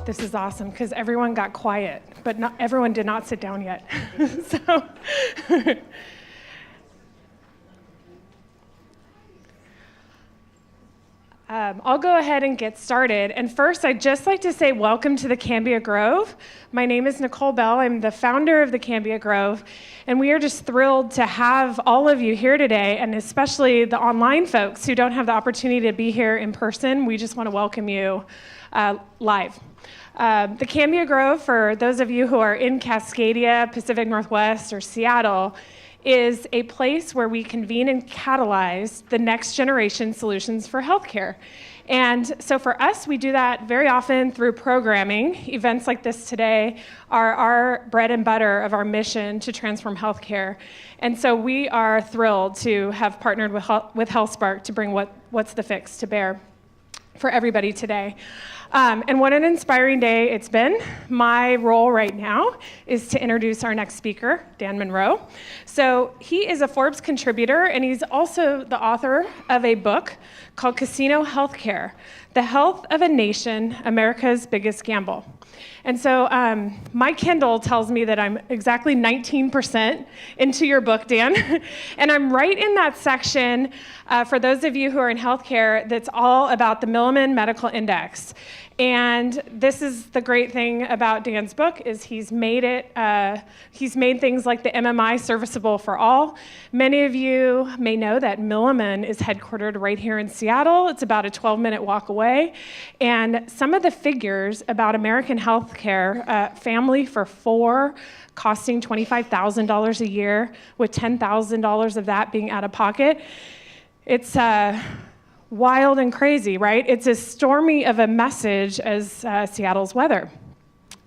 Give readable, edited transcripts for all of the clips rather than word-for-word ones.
This is awesome because everyone got quiet, but not everyone did not sit down yet. So I'll go ahead and get started. And first, I'd just like to say welcome to the Cambia Grove. My name is Nicole Bell. I'm the founder of the Cambia Grove. And we are just thrilled to have all of you here today, and especially the online folks who don't have the opportunity to be here in person. We just want to welcome you live. The Cambia Grove, for those of you who are in Cascadia, Pacific Northwest, or Seattle, is a place where we convene and catalyze the next generation solutions for healthcare. And so for us, we do that very often through programming. Events like this today are our bread and butter of our mission to transform healthcare. And so we are thrilled to have partnered with HealthSpark to bring What's the Fix to bear for everybody today. And what an inspiring day it's been. My role right now is to introduce our next speaker, Dan Munro. So he is a Forbes contributor, and he's also the author of a book called Casino Healthcare: The Health of a Nation, America's Biggest Gamble. And so my Kindle tells me that I'm exactly 19% into your book, Dan. And I'm right in that section, for those of you who are in healthcare, that's all about the Milliman Medical Index. And this is the great thing about Dan's book, is he's made things like the MMI serviceable for all. Many of you may know that Milliman is headquartered right here in Seattle. It's about a 12-minute walk away. And some of the figures about American healthcare, family for four costing $25,000 a year, with $10,000 of that being out of pocket, it's wild and crazy, right? It's as stormy of a message as Seattle's weather.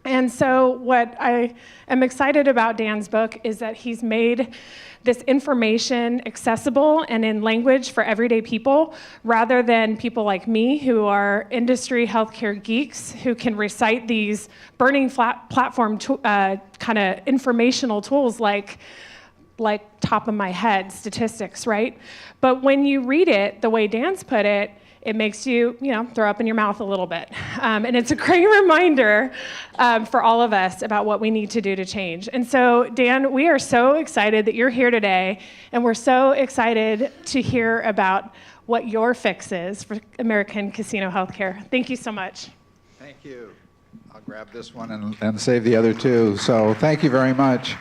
And so what I am excited about Dan's book is that he's made this information accessible and in language for everyday people, rather than people like me who are industry healthcare geeks who can recite these burning platform kind of informational tools like top of my head statistics, right? But when you read it the way Dan's put it, it makes you, throw up in your mouth a little bit. And it's a great reminder for all of us about what we need to do to change. And so, Dan, we are so excited that you're here today, and we're so excited to hear about what your fix is for American casino healthcare. Thank you so much. Thank you. I'll grab this one and save the other two. So thank you very much.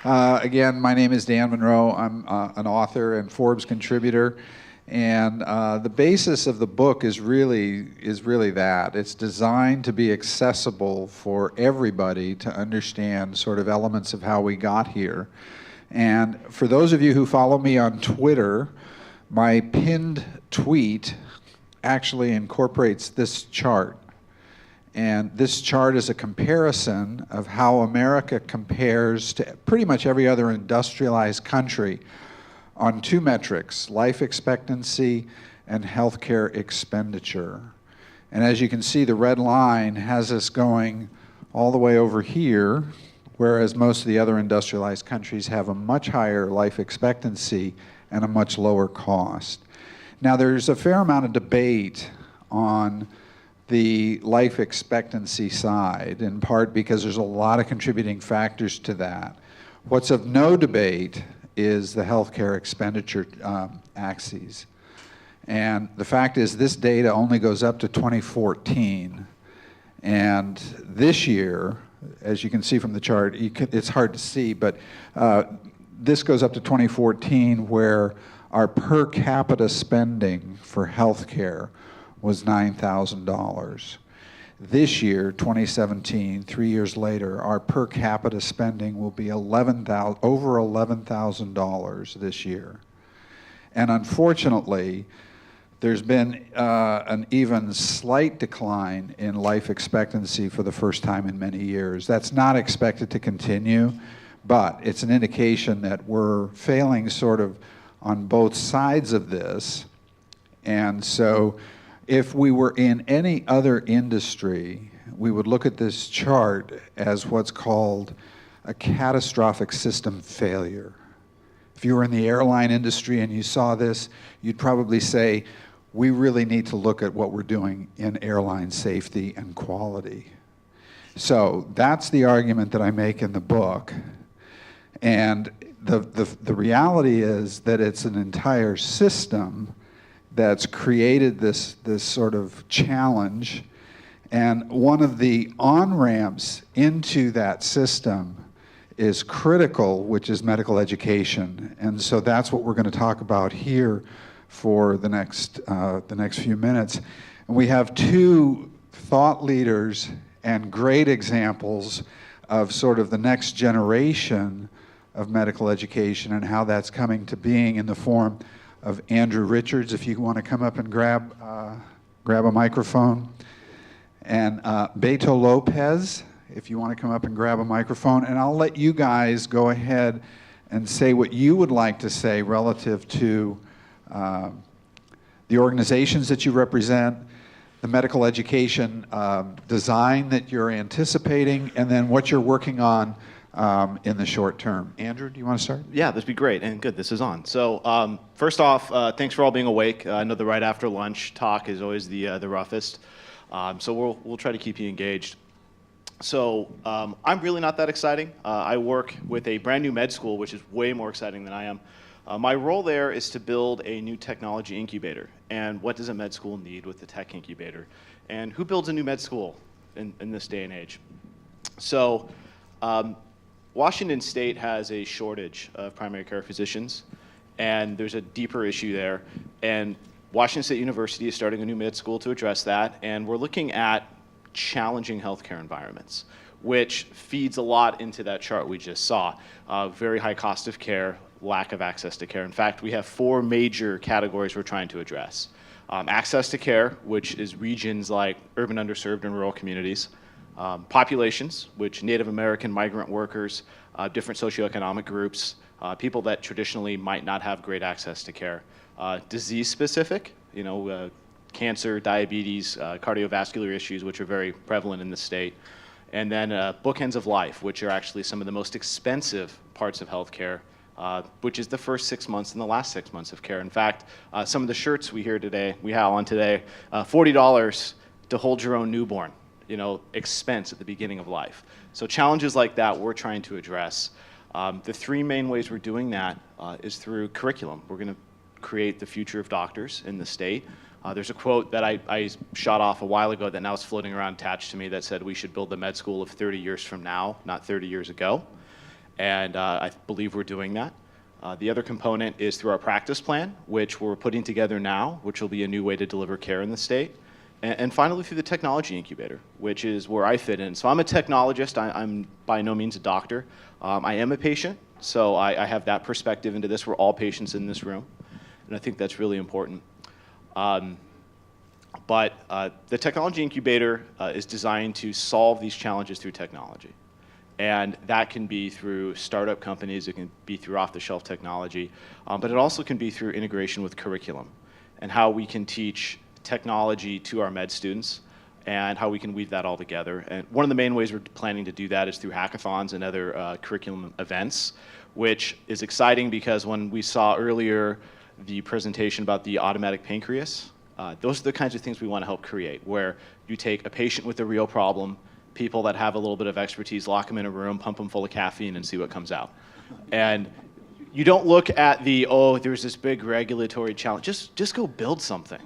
Again, my name is Dan Monroe. I'm an author and Forbes contributor. And the basis of the book is really that. It's designed to be accessible for everybody to understand sort of elements of how we got here. And for those of you who follow me on Twitter, my pinned tweet actually incorporates this chart. And this chart is a comparison of how America compares to pretty much every other industrialized country on two metrics: life expectancy and healthcare expenditure. And as you can see, the red line has us going all the way over here, whereas most of the other industrialized countries have a much higher life expectancy and a much lower cost. Now, there's a fair amount of debate on the life expectancy side, in part because there's a lot of contributing factors to that. What's of no debate is the healthcare expenditure axes. And the fact is, this data only goes up to 2014. And this year, as you can see from the chart, it's hard to see, but this goes up to 2014, where our per capita spending for healthcare was $9,000. This year, 2017, 3 years later, our per capita spending will be over $11,000 this year. And unfortunately, there's been an even slight decline in life expectancy for the first time in many years. That's not expected to continue, but it's an indication that we're failing sort of on both sides of this. And so if we were in any other industry, we would look at this chart as what's called a catastrophic system failure. If you were in the airline industry and you saw this, you'd probably say, we really need to look at what we're doing in airline safety and quality. So that's the argument that I make in the book. And the reality is that it's an entire system that's created this sort of challenge. And one of the on-ramps into that system is critical, which is medical education. And so that's what we're going to talk about here for the next few minutes. And we have two thought leaders and great examples of sort of the next generation of medical education and how that's coming to being in the form of Andrew Richards, if you want to come up and grab a microphone, and Beto Lopez, if you want to come up and grab a microphone, and I'll let you guys go ahead and say what you would like to say relative to the organizations that you represent, the medical education design that you're anticipating, and then what you're working on in the short term. Andrew, do you want to start? Yeah, this would be great, and good, this is on. So first off, thanks for all being awake. I know the right after lunch talk is always the roughest, so we'll try to keep you engaged. So I'm really not that exciting. I work with a brand new med school, which is way more exciting than I am. My role there is to build a new technology incubator. And what does a med school need with the tech incubator? And who builds a new med school in this day and age? So Washington State has a shortage of primary care physicians, and there's a deeper issue there. And Washington State University is starting a new med school to address that, and we're looking at challenging healthcare environments, which feeds a lot into that chart we just saw. Very high cost of care, lack of access to care. In fact, we have 4 major categories we're trying to address. Access to care, which is regions like urban underserved and rural communities. Populations, which Native American migrant workers, different socioeconomic groups, people that traditionally might not have great access to care. Disease specific, cancer, diabetes, cardiovascular issues, which are very prevalent in the state. And then bookends of life, which are actually some of the most expensive parts of healthcare, which is the first 6 months and the last 6 months of care. In fact, some of the shirts we have on today, $40 to hold your own newborn, expense at the beginning of life. So challenges like that we're trying to address. The 3 main ways we're doing that is through curriculum. We're going to create the future of doctors in the state. There's a quote that I shot off a while ago that now is floating around attached to me that said we should build the med school of 30 years from now, not 30 years ago. And I believe we're doing that. The other component is through our practice plan, which we're putting together now, which will be a new way to deliver care in the state. And finally, through the technology incubator, which is where I fit in. So I'm a technologist. I'm by no means a doctor. I am a patient, so I have that perspective into this. We're all patients in this room, and I think that's really important. But the technology incubator is designed to solve these challenges through technology. And that can be through startup companies, it can be through off-the-shelf technology, but it also can be through integration with curriculum and how we can teach technology to our med students and how we can weave that all together. And one of the main ways we're planning to do that is through hackathons and other curriculum events, which is exciting because when we saw earlier the presentation about the automatic pancreas, those are the kinds of things we want to help create, where you take a patient with a real problem, people that have a little bit of expertise, lock them in a room, pump them full of caffeine, and see what comes out. And you don't look at there's this big regulatory challenge. Just go build something.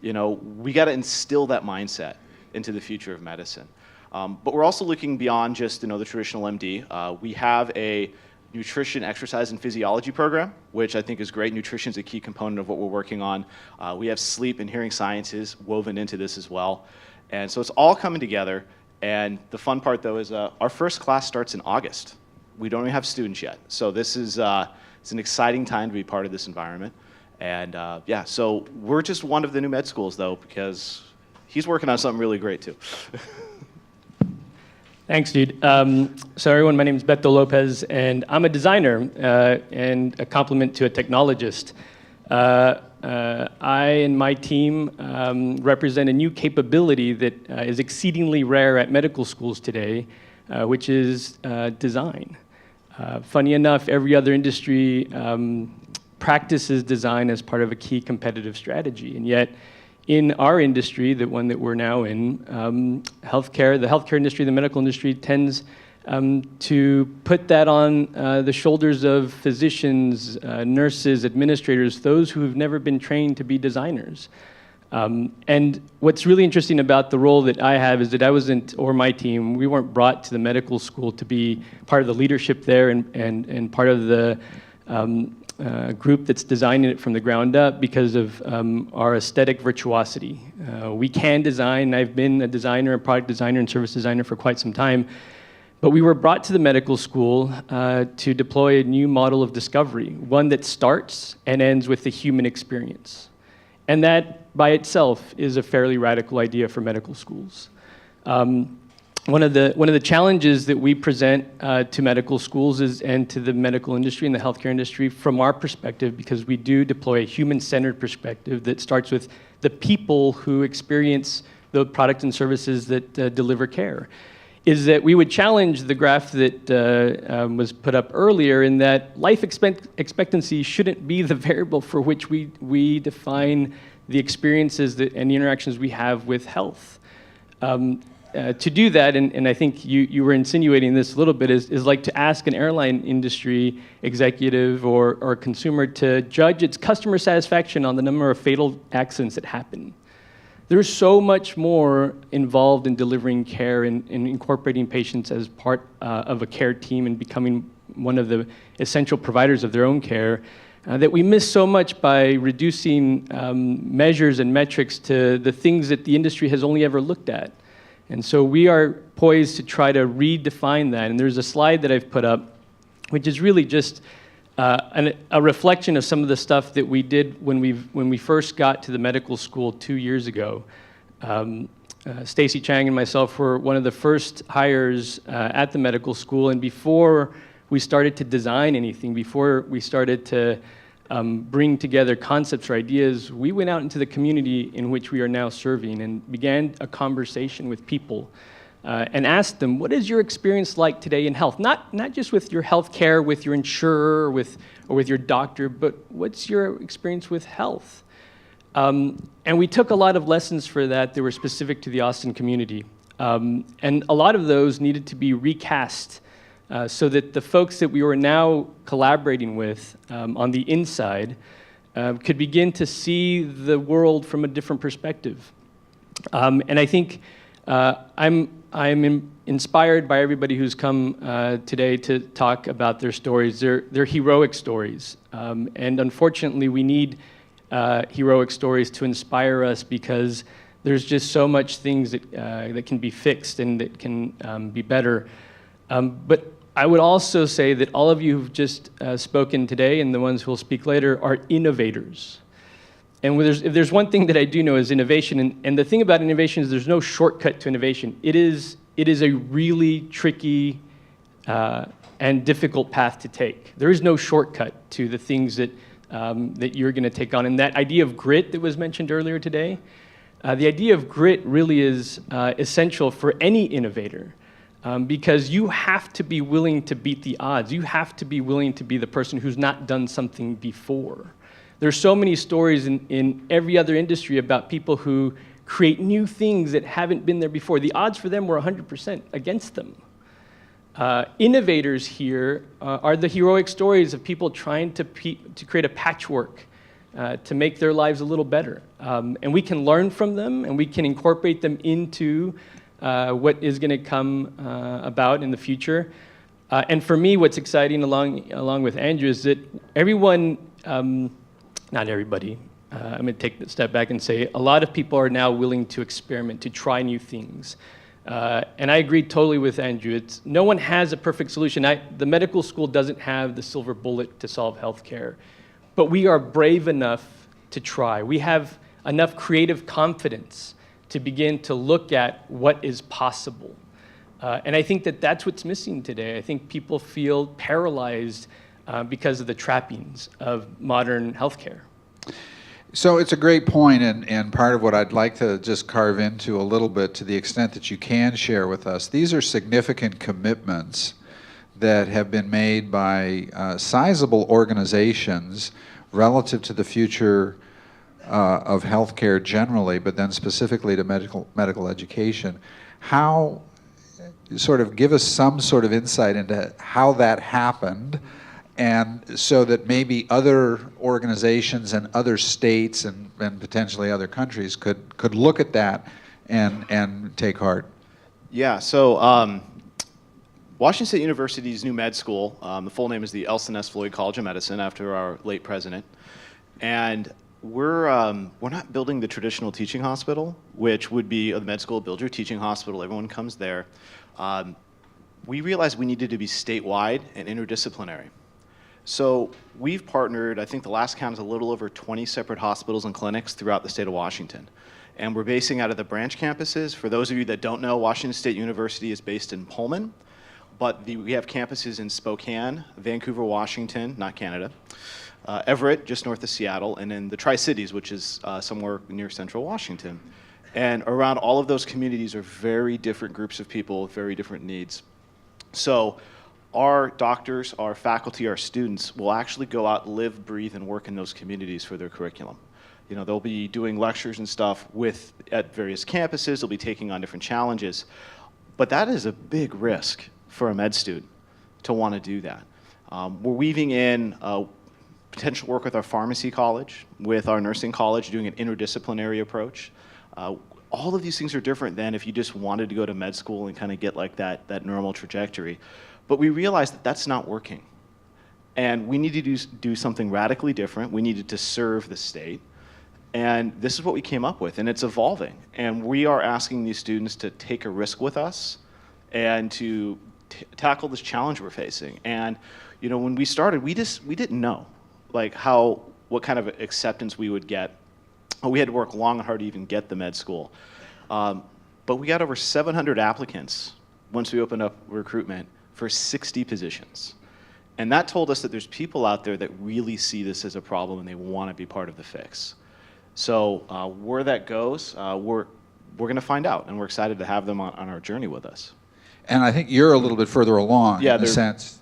We got to instill that mindset into the future of medicine. But we're also looking beyond just the traditional MD. We have a nutrition, exercise, and physiology program, which I think is great. Nutrition is a key component of what we're working on. We have sleep and hearing sciences woven into this as well. And so it's all coming together. And the fun part, though, is our first class starts in August. We don't even have students yet. So this is it's an exciting time to be part of this environment. And so we're just one of the new med schools, though, because he's working on something really great, too. Thanks, dude. So everyone, my name is Beto Lopez, and I'm a designer and a complement to a technologist. I and my team represent a new capability that is exceedingly rare at medical schools today, which is design. Funny enough, every other industry practices design as part of a key competitive strategy, and yet in our industry, the one that we're now in, the healthcare industry, the medical industry tends to put that on the shoulders of physicians, nurses, administrators, those who have never been trained to be designers. And what's really interesting about the role that I have is that I wasn't, or my team, we weren't brought to the medical school to be part of the leadership there and part of the group that's designing it from the ground up because of our aesthetic virtuosity. We can design. I've been a designer, a product designer, and service designer for quite some time. But we were brought to the medical school to deploy a new model of discovery, one that starts and ends with the human experience. And that, by itself, is a fairly radical idea for medical schools. One of the challenges that we present to medical schools and to the medical industry and the healthcare industry from our perspective, because we do deploy a human-centered perspective that starts with the people who experience the products and services that deliver care, is that we would challenge the graph that was put up earlier in that life expectancy shouldn't be the variable for which we define the experiences and the interactions we have with health. To do that, and I think you were insinuating this a little bit, is like to ask an airline industry executive or consumer to judge its customer satisfaction on the number of fatal accidents that happen. There's so much more involved in delivering care and incorporating patients as part of a care team and becoming one of the essential providers of their own care that we miss so much by reducing measures and metrics to the things that the industry has only ever looked at. And so we are poised to try to redefine that. And there's a slide that I've put up, which is really just a reflection of some of the stuff that we did when we first got to the medical school 2 years ago. Stacy Chang and myself were one of the first hires at the medical school, and before we started to design anything, before we started to bring together concepts or ideas, we went out into the community in which we are now serving and began a conversation with people. And ask them, what is your experience like today in health? Not just with your health care, with your insurer, or with your doctor, but what's your experience with health? And we took a lot of lessons for that were specific to the Austin community. And a lot of those needed to be recast so that the folks that we were now collaborating with on the inside could begin to see the world from a different perspective. And I think I'm inspired by everybody who's come today to talk about their stories. They're heroic stories. And unfortunately, we need heroic stories to inspire us because there's just so much things that can be fixed and that can be better. But I would also say that all of you who've just spoken today and the ones who will speak later are innovators. And if there's one thing that I do know is innovation, and the thing about innovation is there's no shortcut to innovation. It is a really tricky and difficult path to take. There is no shortcut to the things that you're going to take on. And that idea of grit that was mentioned earlier today, the idea of grit really is essential for any innovator. Because you have to be willing to beat the odds. You have to be willing to be the person who's not done something before. There's so many stories in every other industry about people who create new things that haven't been there before. The odds for them were 100% against them. Innovators here are the heroic stories of people trying to create a patchwork to make their lives a little better. And we can learn from them, and we can incorporate them into what is going to come about in the future. And for me, what's exciting along with Andrew is that everyone, not everybody, I'm going to take a step back and say a lot of people are now willing to experiment, to try new things. And I agree totally with Andrew. No one has a perfect solution. The medical school doesn't have the silver bullet to solve healthcare, but we are brave enough to try. We have enough creative confidence to begin to look at what is possible. And I think that that's what's missing today. I think people feel paralyzed because of the trappings of modern healthcare. So it's a great point, and part of what I'd like to just carve into a little bit to the extent that you can share with us. These are significant commitments that have been made by sizable organizations relative to the future of healthcare generally, but then specifically to medical education. How, sort of give us some sort of insight into how that happened, and so that maybe other organizations and other states and potentially other countries could look at that and take heart. Yeah, so Washington State University's new med school, the full name is the Elle Floyd College of Medicine, after our late president. And we're not building the traditional teaching hospital, which would be the med school, build your teaching hospital, everyone comes there. We realized we needed to be statewide and interdisciplinary. So we've partnered, I think the last count is a little over 20 separate hospitals and clinics throughout the state of Washington. And we're basing out of the branch campuses. For those of you that don't know, Washington State University is based in Pullman, but we have campuses in Spokane, Vancouver, Washington, not Canada, Everett, just north of Seattle, and in the Tri-Cities, which is somewhere near central Washington. And around all of those communities are very different groups of people with very different needs. So our doctors, our faculty, our students will actually go out, live, breathe, and work in those communities for their curriculum. You know, they'll be doing lectures and stuff at various campuses, they'll be taking on different challenges. But that is a big risk for a med student to want to do that. We're weaving in potential work with our pharmacy college, with our nursing college, doing an interdisciplinary approach. All of these things are different than if you just wanted to go to med school and kind of get like that normal trajectory. But we realized that that's not working. And we needed to do something radically different. We needed to serve the state. And this is what we came up with, and it's evolving. And we are asking these students to take a risk with us and to tackle this challenge we're facing. And you know, when we started, we didn't know like what kind of acceptance we would get. We had to work long and hard to even get the med school. But we got over 700 applicants once we opened up recruitment for 60 positions. And that told us that there's people out there that really see this as a problem and they want to be part of the fix. So where that goes, we're going to find out, and we're excited to have them on our journey with us. And I think you're a little bit further along in the sense.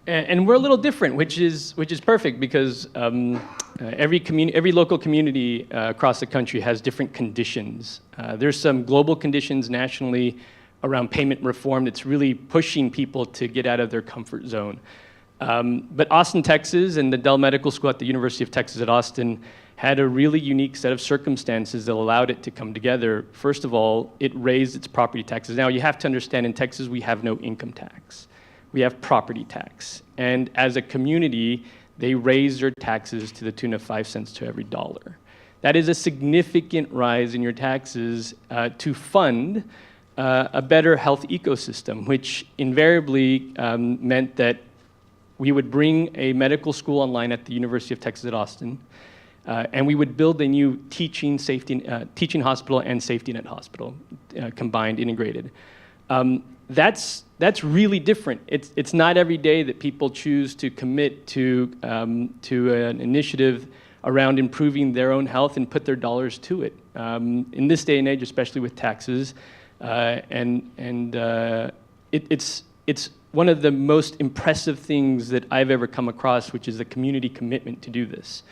And we're a little different, which is perfect, because every local community across the country has different conditions. There's some global conditions nationally around payment reform that's really pushing people to get out of their comfort zone. But Austin, Texas, and the Dell Medical School at the University of Texas at Austin had a really unique set of circumstances that allowed it to come together. First of all, it raised its property taxes. Now, you have to understand, in Texas, we have no income tax. We have property tax. And as a community, they raised their taxes to the tune of 5 cents to every dollar. That is a significant rise in your taxes to fund a better health ecosystem, which invariably meant that we would bring a medical school online at the University of Texas at Austin, and we would build a new teaching hospital and safety net hospital, combined, integrated. That's really different. It's not every day that people choose to commit to an initiative around improving their own health and put their dollars to it. In this day and age, especially with taxes, it's one of the most impressive things that I've ever come across, which is the community commitment to do this.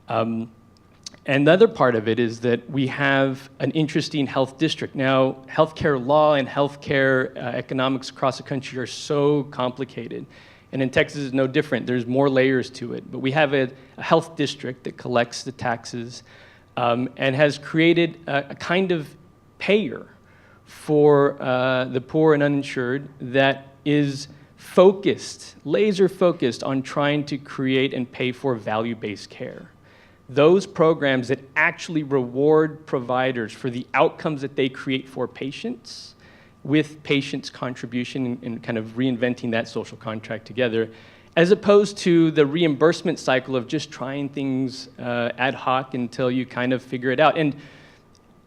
And the other part of it is that we have an interesting health district. Now, healthcare law and healthcare economics across the country are so complicated. And in Texas, it's no different. There's more layers to it. But we have a health district that collects the taxes and has created a kind of payer for the poor and uninsured that is focused, laser focused on trying to create and pay for value-based care. Those programs that actually reward providers for the outcomes that they create for patients, with patients' contribution and kind of reinventing that social contract together, as opposed to the reimbursement cycle of just trying things ad hoc until you kind of figure it out. And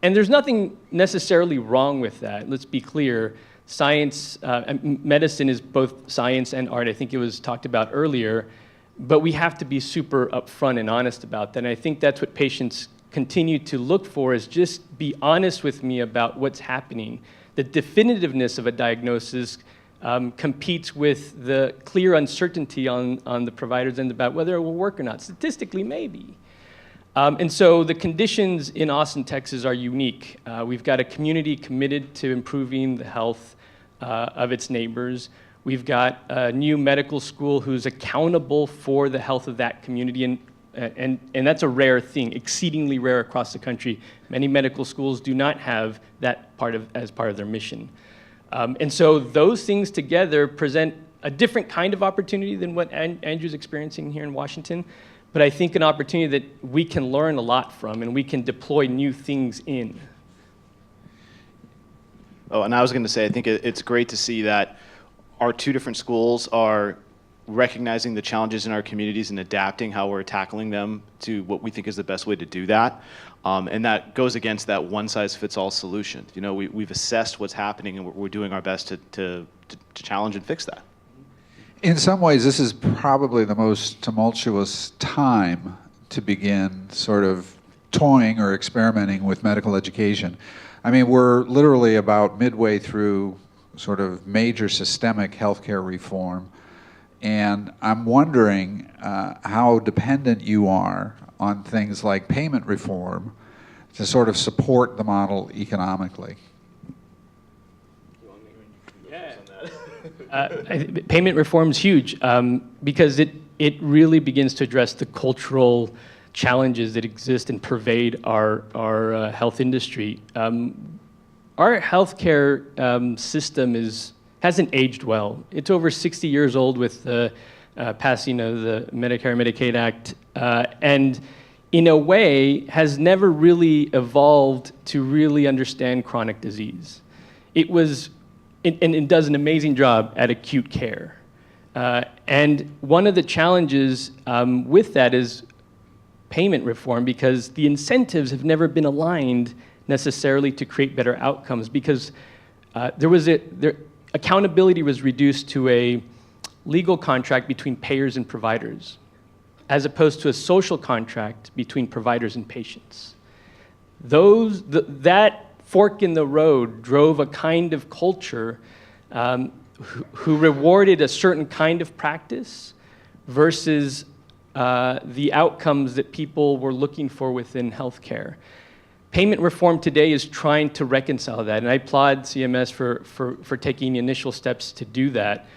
there's nothing necessarily wrong with that. Let's be clear. Science, medicine is both science and art. I think it was talked about earlier. But we have to be super upfront and honest about that. And I think that's what patients continue to look for, is just be honest with me about what's happening. The definitiveness of a diagnosis competes with the clear uncertainty on the provider's end about whether it will work or not. Statistically, maybe. And so the conditions in Austin, Texas are unique. We've got a community committed to improving the health of its neighbors. We've got a new medical school who's accountable for the health of that community, and that's a rare thing, exceedingly rare across the country. Many medical schools do not have that as part of their mission. And so those things together present a different kind of opportunity than what Andrew's experiencing here in Washington, but I think an opportunity that we can learn a lot from and we can deploy new things in. Oh, and I was going to say, I think it's great to see that our two different schools are recognizing the challenges in our communities and adapting how we're tackling them to what we think is the best way to do that. And that goes against that one-size-fits-all solution. You know, we've assessed what's happening and we're doing our best to challenge and fix that. In some ways, this is probably the most tumultuous time to begin sort of toying or experimenting with medical education. I mean, we're literally about midway through sort of major systemic healthcare reform, and I'm wondering how dependent you are on things like payment reform to sort of support the model economically. Payment reform is huge because it really begins to address the cultural challenges that exist and pervade our health industry. Our healthcare system hasn't aged well. It's over 60 years old with the passing of the Medicare and Medicaid Act, and in a way has never really evolved to really understand chronic disease. It does an amazing job at acute care. And one of the challenges with that is payment reform, because the incentives have never been aligned necessarily to create better outcomes, because accountability was reduced to a legal contract between payers and providers, as opposed to a social contract between providers and patients. That fork in the road drove a kind of culture who rewarded a certain kind of practice versus the outcomes that people were looking for within healthcare. Payment reform today is trying to reconcile that, and I applaud CMS for taking initial steps to do that,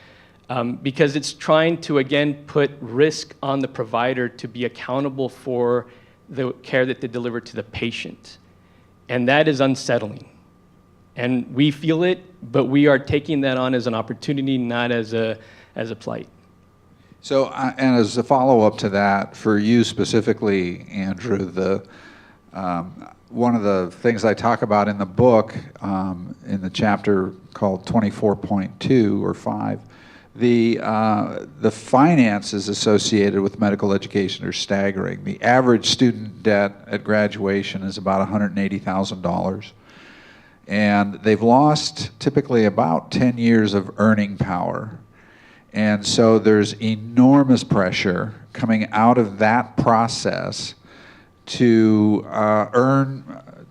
because it's trying to, again, put risk on the provider to be accountable for the care that they deliver to the patient. And that is unsettling. And we feel it, but we are taking that on as an opportunity, not as a plight. So, and as a follow-up to that, for you specifically, Andrew, one of the things I talk about in the book, in the chapter called 24.2 or 5, the finances associated with medical education are staggering. The average student debt at graduation is about $180,000. And they've lost typically about 10 years of earning power. And so there's enormous pressure coming out of that process to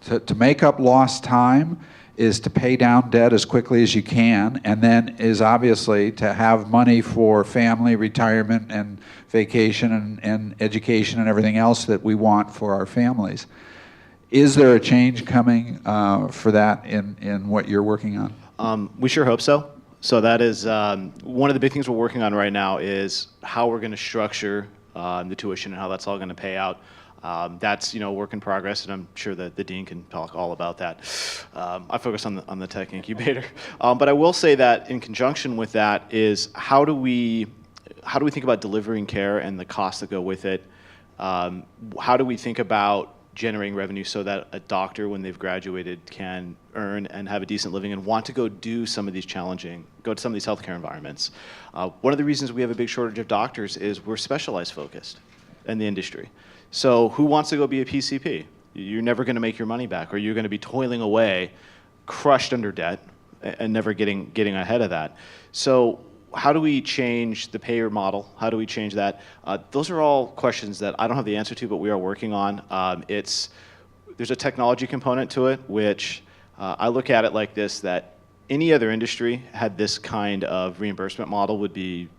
to make up lost time, is to pay down debt as quickly as you can, and then is obviously to have money for family, retirement, and vacation, and education, and everything else that we want for our families. Is there a change coming for that in what you're working on? We sure hope so. So that is one of the big things we're working on right now, is how we're going to structure the tuition and how that's all going to pay out. That's a work in progress, and I'm sure that the dean can talk all about that. I focus on the tech incubator, but I will say that in conjunction with that is how do we think about delivering care and the costs that go with it? How do we think about generating revenue so that a doctor, when they've graduated, can earn and have a decent living and want to go to some of these healthcare environments? One of the reasons we have a big shortage of doctors is we're specialized focused in the industry. So who wants to go be a PCP? You're never going to make your money back, or you're going to be toiling away, crushed under debt, and never getting ahead of that. So how do we change the payer model? How do we change that? Those are all questions that I don't have the answer to, but we are working on. There's a technology component to it, which I look at it like this, that any other industry had this kind of reimbursement model would be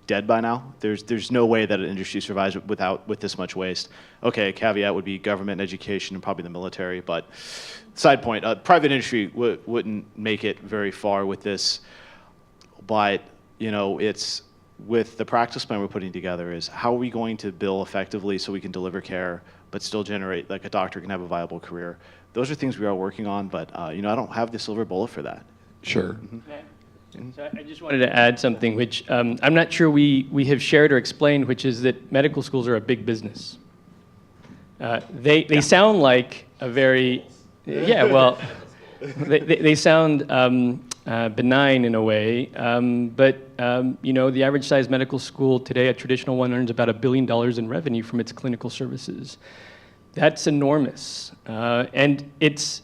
dead by now. There's no way that an industry survives with this much waste. Okay, a caveat would be government, education, and probably the military. But side point, private industry wouldn't make it very far with this. But it's with the practice plan we're putting together is how are we going to bill effectively so we can deliver care, but still generate, like a doctor can have a viable career. Those are things we are working on, but I don't have the silver bullet for that. Sure. Mm-hmm. So I just wanted to add something, which I'm not sure we have shared or explained, which is that medical schools are a big business. They sound like a very, they sound benign in a way, but the average size medical school today, a traditional one, earns about $1 billion in revenue from its clinical services. That's enormous, and it's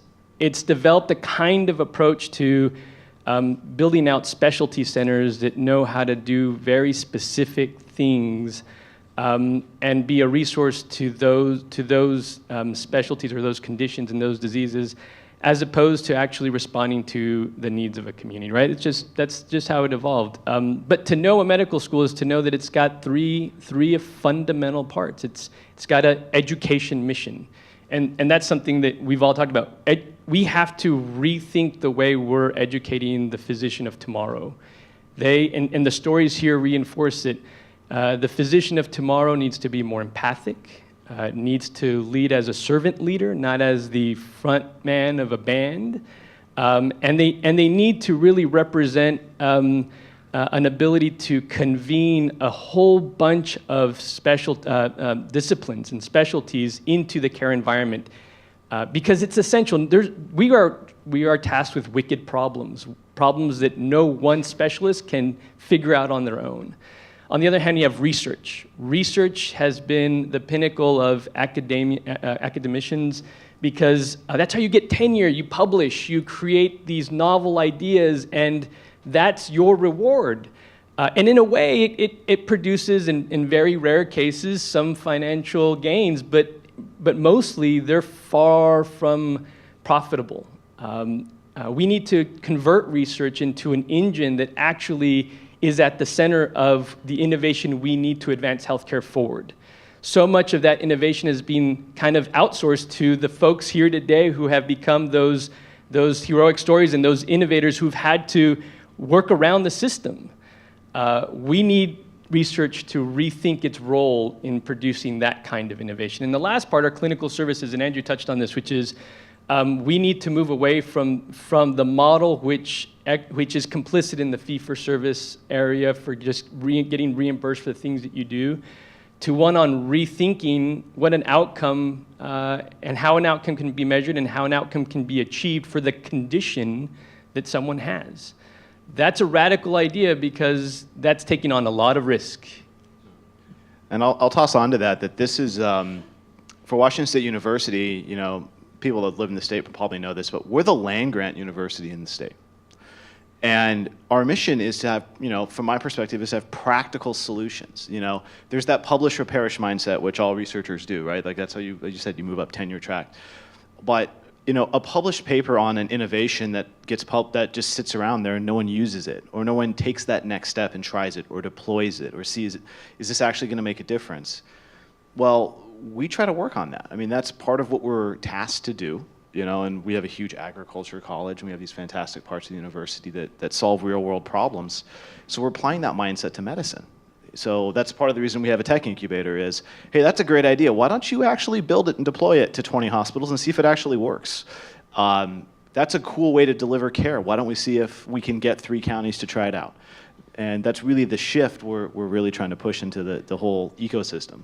developed a kind of approach to building out specialty centers that know how to do very specific things and be a resource to those specialties or those conditions and those diseases, as opposed to actually responding to the needs of a community, right? That's just how it evolved. But to know a medical school is to know that it's got three fundamental parts. It's got an education mission. And that's something that we've all talked about. We have to rethink the way we're educating the physician of tomorrow. And the stories here reinforce it. The physician of tomorrow needs to be more empathic, needs to lead as a servant leader, not as the front man of a band. And they need to really represent an ability to convene a whole bunch of special disciplines and specialties into the care environment, because it's essential. We are tasked with wicked problems that no one specialist can figure out on their own. On the other hand, you have research. Research has been the pinnacle of academicians, because that's how you get tenure. You publish, you create these novel ideas, and that's your reward. And in a way, it produces, in very rare cases, some financial gains, but mostly they're far from profitable. We need to convert research into an engine that actually is at the center of the innovation we need to advance healthcare forward. So much of that innovation has been kind of outsourced to the folks here today who have become those heroic stories and those innovators who've had to work around the system. We need research to rethink its role in producing that kind of innovation. And the last part are clinical services, and Andrew touched on this, which is we need to move away from the model which is complicit in the fee-for-service area for just getting reimbursed for the things that you do, to one on rethinking what an outcome and how an outcome can be measured and how an outcome can be achieved for the condition that someone has. That's a radical idea because that's taking on a lot of risk. And I'll toss on to that this is, for Washington State University, people that live in the state probably know this, but we're the land-grant university in the state. And our mission is to have, from my perspective, is to have practical solutions. There's that publish or perish mindset, which all researchers do, right? Like that's how you said, you move up tenure track. But, a published paper on an innovation that that just sits around there and no one uses it, or no one takes that next step and tries it or deploys it or sees it, is this actually going to make a difference? Well, we try to work on that. I mean, that's part of what we're tasked to do. And we have a huge agriculture college, and we have these fantastic parts of the university that solve real-world problems. So we're applying that mindset to medicine. So that's part of the reason we have a tech incubator is, hey, that's a great idea. Why don't you actually build it and deploy it to 20 hospitals and see if it actually works? That's a cool way to deliver care. Why don't we see if we can get 3 counties to try it out? And that's really the shift we're really trying to push into the whole ecosystem.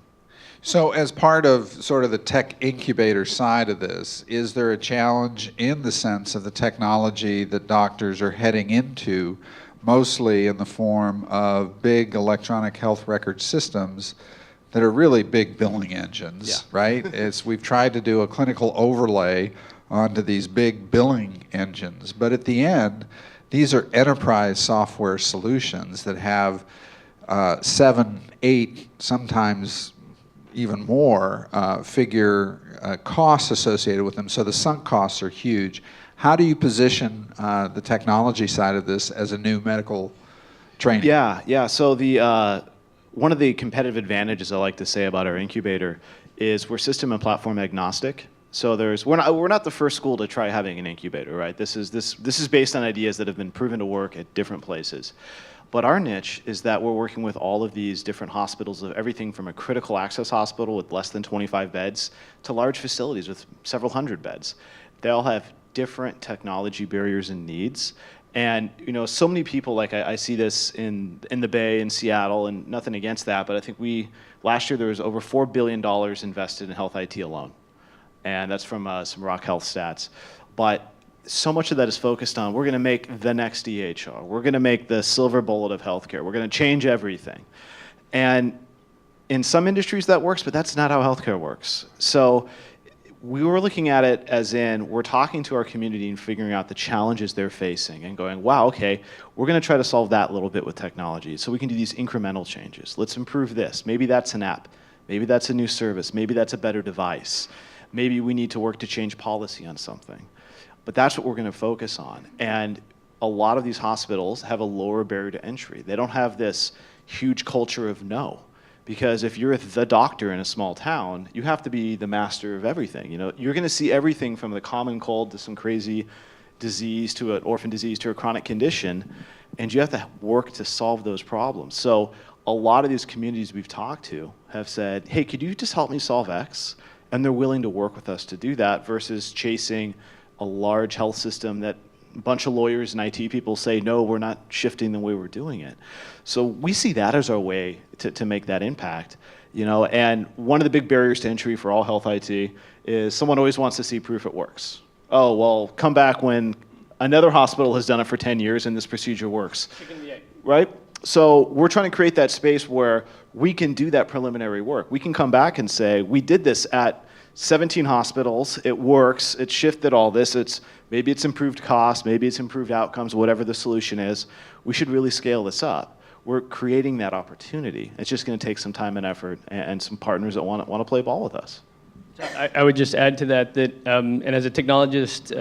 So as part of sort of the tech incubator side of this, is there a challenge in the sense of the technology that doctors are heading into, mostly in the form of big electronic health record systems that are really big billing engines, right? We've tried to do a clinical overlay onto these big billing engines, but at the end, these are enterprise software solutions that have 7, 8, sometimes even more figure costs associated with them, so the sunk costs are huge. How do you position the technology side of this as a new medical training? Yeah. So one of the competitive advantages I like to say about our incubator is we're system and platform agnostic. So we're not the first school to try having an incubator, right? This is based on ideas that have been proven to work at different places. But our niche is that we're working with all of these different hospitals, of everything from a critical access hospital with less than 25 beds to large facilities with several hundred beds. They all have different technology barriers and needs. And so many people, like I see this in the Bay, in Seattle, and nothing against that, but I think last year there was over $4 billion invested in health IT alone. And that's from some Rock Health stats. But so much of that is focused on, we're going to make the next EHR. We're going to make the silver bullet of healthcare. We're going to change everything. And in some industries that works, but that's not how healthcare works. So we were looking at it as in, we're talking to our community and figuring out the challenges they're facing and going, wow, okay, we're going to try to solve that little bit with technology. So we can do these incremental changes. Let's improve this. Maybe that's an app. Maybe that's a new service. Maybe that's a better device. Maybe we need to work to change policy on something. But that's what we're going to focus on. And a lot of these hospitals have a lower barrier to entry. They don't have this huge culture of no. Because if you're the doctor in a small town, you have to be the master of everything. You're going to see everything from the common cold to some crazy disease to an orphan disease to a chronic condition, and you have to work to solve those problems. So a lot of these communities we've talked to have said, hey, could you just help me solve X? And they're willing to work with us to do that versus chasing a large health system that a bunch of lawyers and IT people say, no, we're not shifting the way we're doing it. So we see that as our way to make that impact. And one of the big barriers to entry for all health IT is someone always wants to see proof it works. Oh, well, come back when another hospital has done it for 10 years and this procedure works. Chicken and the egg. Right? So we're trying to create that space where we can do that preliminary work. We can come back and say, we did this at 17 hospitals, it works, it shifted all this, maybe it's improved cost, maybe it's improved outcomes, whatever the solution is. We should really scale this up. We're creating that opportunity. It's just going to take some time and effort and some partners that want to play ball with us. I would just add to that, and as a technologist,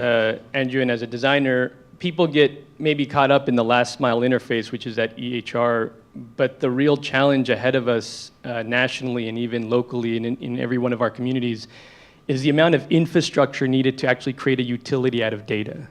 Andrew, and as a designer, people get maybe caught up in the last mile interface, which is that EHR, but the real challenge ahead of us nationally and even locally and in every one of our communities is the amount of infrastructure needed to actually create a utility out of data.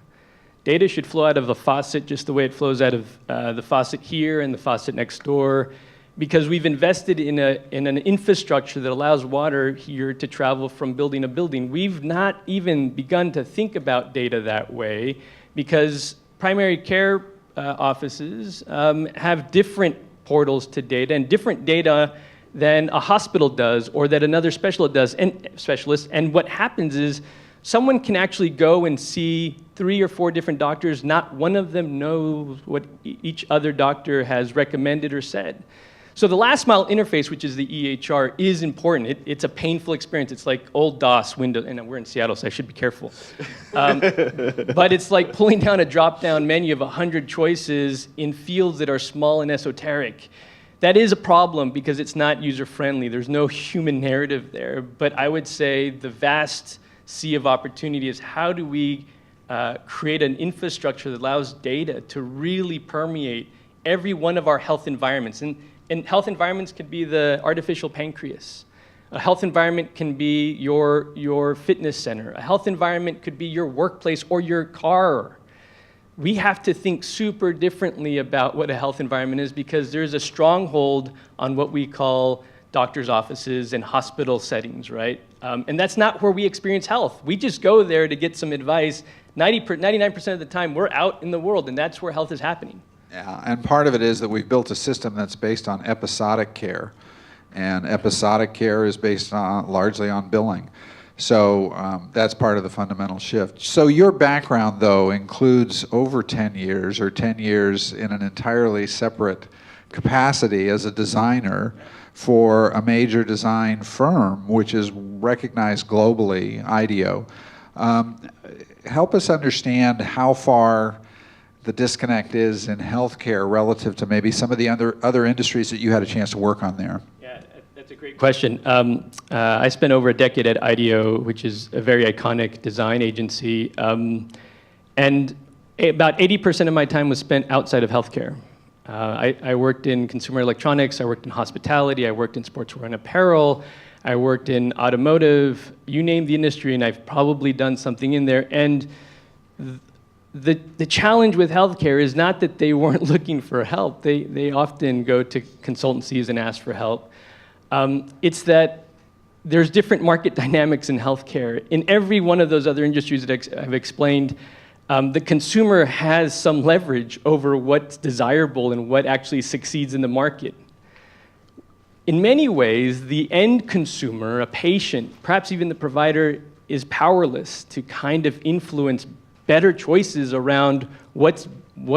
Data should flow out of the faucet just the way it flows out of the faucet here and the faucet next door, because we've invested in an infrastructure that allows water here to travel from building to building. We've not even begun to think about data that way because primary care offices have different portals to data and different data than a hospital does or that another specialist does. And what happens is someone can actually go and see 3 or 4 different doctors. Not one of them knows what each other doctor has recommended or said. So the last mile interface, which is the EHR, is important. It's a painful experience. It's like old DOS Windows, and we're in Seattle, so I should be careful. But it's like pulling down a drop-down menu of 100 choices in fields that are small and esoteric. That is a problem because it's not user-friendly. There's no human narrative there. But I would say the vast sea of opportunity is how do we create an infrastructure that allows data to really permeate every one of our health environments. And health environments could be the artificial pancreas. A health environment can be your fitness center. A health environment could be your workplace or your car. We have to think super differently about what a health environment is because there's a stronghold on what we call doctor's offices and hospital settings, right? And that's not where we experience health. We just go there to get some advice. 99% of the time, we're out in the world, and that's where health is happening. Yeah, and part of it is that we've built a system that's based on episodic care, and episodic care is based largely on billing. So that's part of the fundamental shift. So your background, though, includes over 10 years or 10 years in an entirely separate capacity as a designer for a major design firm, which is recognized globally, IDEO. Help us understand how far the disconnect is in healthcare relative to maybe some of the other industries that you had a chance to work on there. Yeah, that's a great question. I spent over a decade at IDEO, which is a very iconic design agency, and about 80% of my time was spent outside of healthcare. I worked in consumer electronics, I worked in hospitality, I worked in sportswear and apparel, I worked in automotive, you name the industry, and I've probably done something in there. And the challenge with healthcare is not that they weren't looking for help. They often go to consultancies and ask for help. It's that there's different market dynamics in healthcare. In every one of those other industries that I've explained, the consumer has some leverage over what's desirable and what actually succeeds in the market. In many ways, the end consumer, a patient, perhaps even the provider, is powerless to kind of influence better choices around what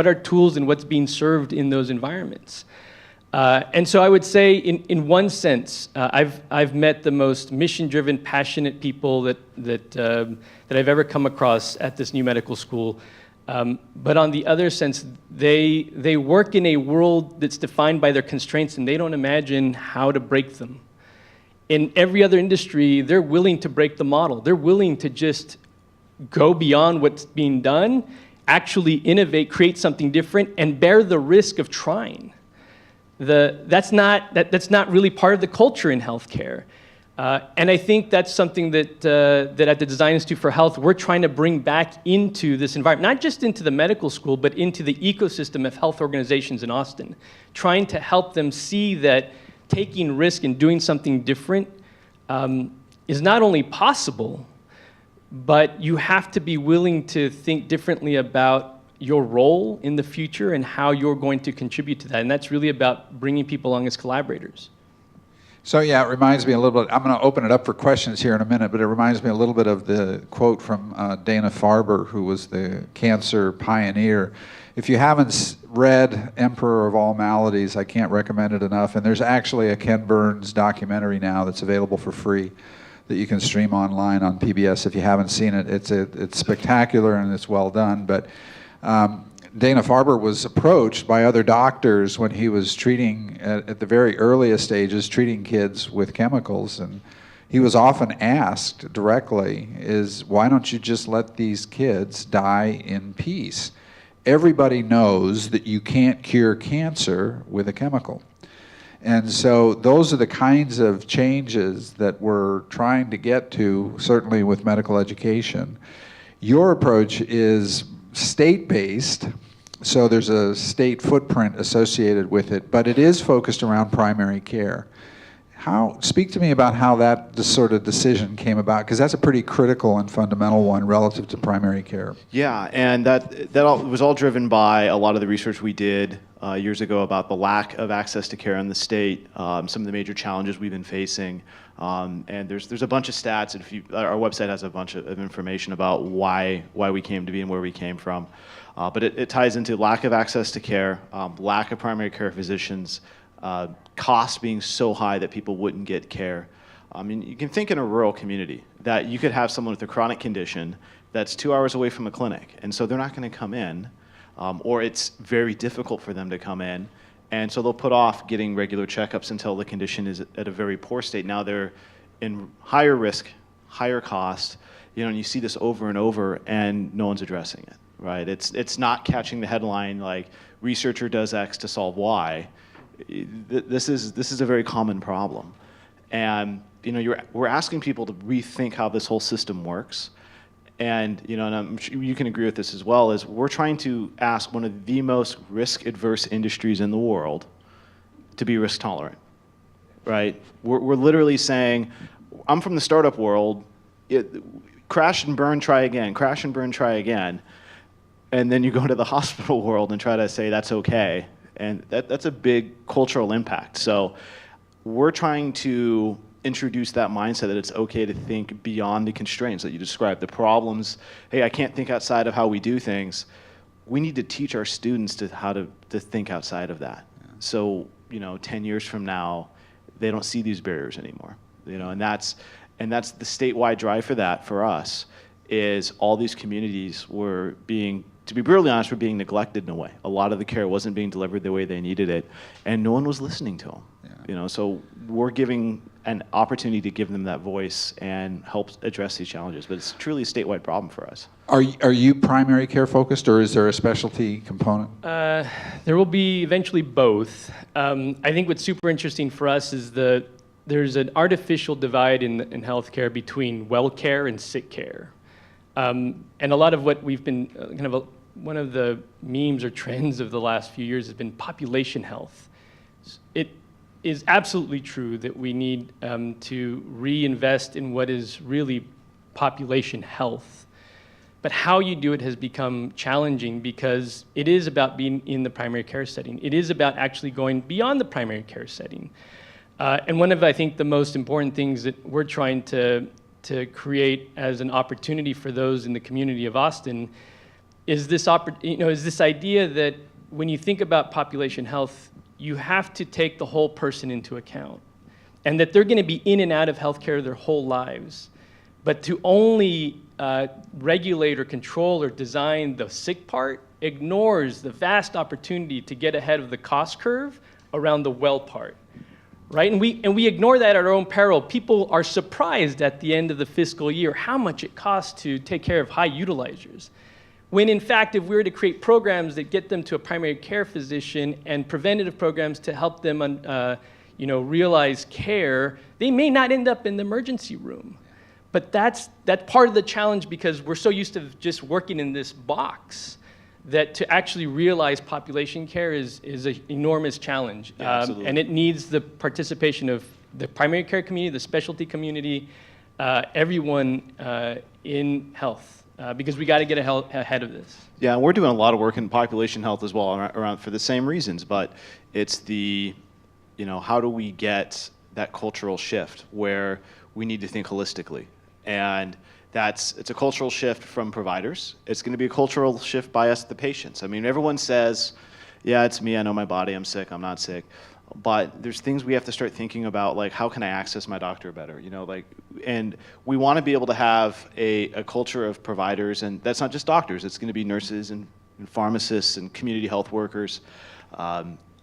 are tools and what's being served in those environments. And so I would say, in one sense, I've met the most mission-driven, passionate people that I've ever come across at this new medical school. But on the other sense, they work in a world that's defined by their constraints, and they don't imagine how to break them. In every other industry, they're willing to break the model. They're willing to just go beyond what's being done, actually innovate, create something different, and bear the risk of trying. That's not really part of the culture in healthcare. And I think that's something that at the Design Institute for Health, we're trying to bring back into this environment, not just into the medical school, but into the ecosystem of health organizations in Austin, trying to help them see that taking risk and doing something different is not only possible, but you have to be willing to think differently about your role in the future and how you're going to contribute to that. And that's really about bringing people along as collaborators. So yeah, it reminds me a little bit, I'm going to open it up for questions here in a minute, but it reminds me a little bit of the quote from Dana Farber, who was the cancer pioneer. If you haven't read Emperor of All Maladies, I can't recommend it enough. And there's actually a Ken Burns documentary now that's available for free that you can stream online on PBS if you haven't seen it. It's spectacular and it's well done. But Dana Farber was approached by other doctors when he was treating, at the very earliest stages, treating kids with chemicals. And he was often asked directly, why don't you just let these kids die in peace? Everybody knows that you can't cure cancer with a chemical. And so those are the kinds of changes that we're trying to get to, certainly with medical education. Your approach is state-based, so there's a state footprint associated with it, but it is focused around primary care. Speak to me about how that sort of decision came about, because that's a pretty critical and fundamental one relative to primary care. Yeah, and that was all driven by a lot of the research we did years ago about the lack of access to care in the state, some of the major challenges we've been facing. And there's a bunch of stats. Our website has a bunch of information about why we came to be and where we came from. But it ties into lack of access to care, lack of primary care physicians, costs being so high that people wouldn't get care. I mean, you can think in a rural community that you could have someone with a chronic condition that's 2 hours away from a clinic, and so they're not going to come in, or it's very difficult for them to come in, and so they'll put off getting regular checkups until the condition is at a very poor state. Now they're in higher risk, higher cost, and you see this over and over, and no one's addressing it, right? It's not catching the headline like researcher does X to solve Y. This is a very common problem, and we're asking people to rethink how this whole system works, and and I'm sure you can agree with this as well. Is we're trying to ask one of the most risk-adverse industries in the world to be risk tolerant, right? We're literally saying, I'm from the startup world. Crash and burn, try again. Crash and burn, try again, and then you go to the hospital world and try to say that's okay. And that's a big cultural impact. So we're trying to introduce that mindset that it's okay to think beyond the constraints that you described, the problems. Hey, I can't think outside of how we do things. We need to teach our students how to think outside of that. So 10 years from now, they don't see these barriers anymore. And that's the statewide drive for that for us. Is all these communities were being, to be brutally honest, were being neglected in a way. A lot of the care wasn't being delivered the way they needed it, and no one was listening to them. Yeah. So we're giving an opportunity to give them that voice and help address these challenges. But it's truly a statewide problem for us. Are you primary care focused, or is there a specialty component? There will be eventually both. I think what's super interesting for us is there's an artificial divide in healthcare between well care and sick care. And a lot of what we've been one of the memes or trends of the last few years has been population health. It is absolutely true that we need to reinvest in what is really population health. But how you do it has become challenging because it is about being in the primary care setting. It is about actually going beyond the primary care setting. And one of, I think, the most important things that we're trying to create as an opportunity for those in the community of Austin is this idea that when you think about population health, you have to take the whole person into account, and that they're going to be in and out of healthcare their whole lives. But to only regulate or control or design the sick part ignores the vast opportunity to get ahead of the cost curve around the well part. Right? And we ignore that at our own peril. People are surprised at the end of the fiscal year how much it costs to take care of high utilizers. When in fact, if we were to create programs that get them to a primary care physician and preventative programs to help them realize care, they may not end up in the emergency room. But that's part of the challenge because we're so used to just working in this box that to actually realize population care is an enormous challenge. Yeah, and it needs the participation of the primary care community, the specialty community, everyone in health, because we got to get ahead of this. Yeah, and we're doing a lot of work in population health as well around for the same reasons, but it's how do we get that cultural shift where we need to think holistically? And it's a cultural shift from providers. It's going to be a cultural shift by us, the patients. I mean, everyone says, yeah, it's me, I know my body, I'm sick, I'm not sick. But there's things we have to start thinking about, like how can I access my doctor better? And we want to be able to have a culture of providers, and that's not just doctors, it's going to be nurses and pharmacists and community health workers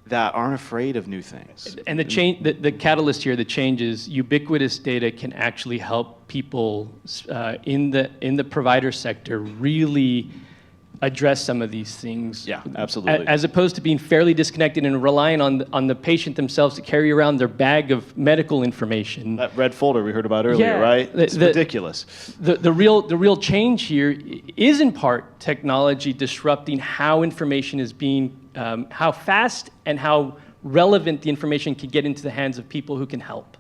that aren't afraid of new things. And the catalyst here, the change is ubiquitous data can actually help people in the provider sector really address some of these things. Yeah, absolutely. As opposed to being fairly disconnected and relying on the patient themselves to carry around their bag of medical information. That red folder we heard about earlier, right? It's ridiculous. The real change here is in part technology disrupting how information is being, how fast and how relevant the information can get into the hands of people who can help.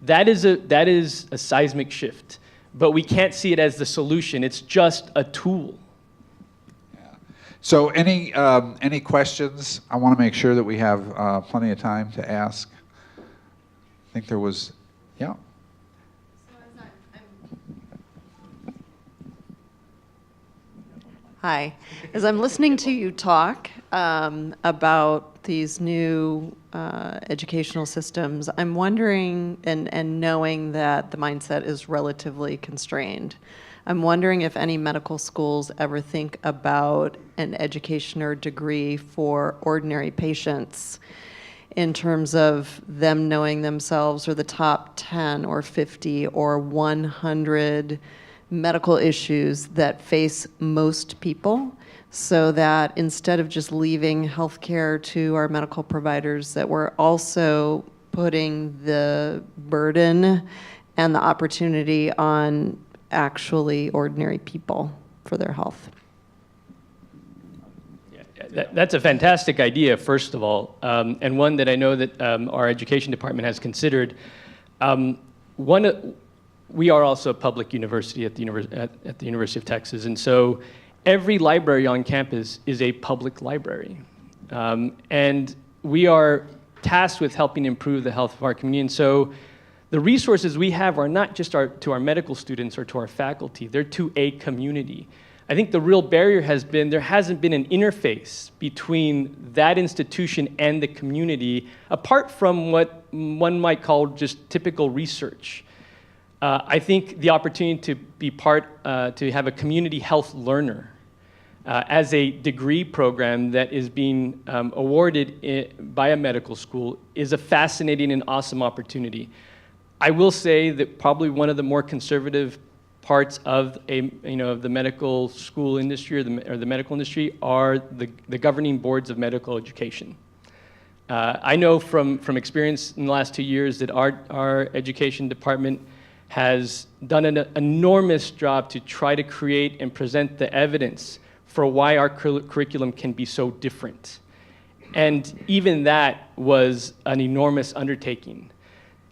That is a seismic shift, but we can't see it as the solution. It's just a tool. So any questions? I want to make sure that we have plenty of time to ask. I think there was, yeah. Hi. As I'm listening to you talk about these new educational systems, I'm wondering, and knowing that the mindset is relatively constrained, I'm wondering if any medical schools ever think about an education or degree for ordinary patients in terms of them knowing themselves or the top 10 or 50 or 100 medical issues that face most people, so that instead of just leaving healthcare to our medical providers, that we're also putting the burden and the opportunity on actually ordinary people for their health. That's a fantastic idea, first of all, and one that I know that our education department has considered. We are also a public university at the University of Texas, and so every library on campus is a public library. And we are tasked with helping improve the health of our community. And so the resources we have are not just to our medical students or to our faculty, they're to a community. I think the real barrier has been there hasn't been an interface between that institution and the community, apart from what one might call just typical research. I think the opportunity to be to have a community health learner as a degree program that is being awarded by a medical school is a fascinating and awesome opportunity. I will say that probably one of the more conservative parts of the medical school industry or the medical industry are the governing boards of medical education. I know from experience in the last 2 years that our education department has done an enormous job to try to create and present the evidence for why our curriculum can be so different. And even that was an enormous undertaking.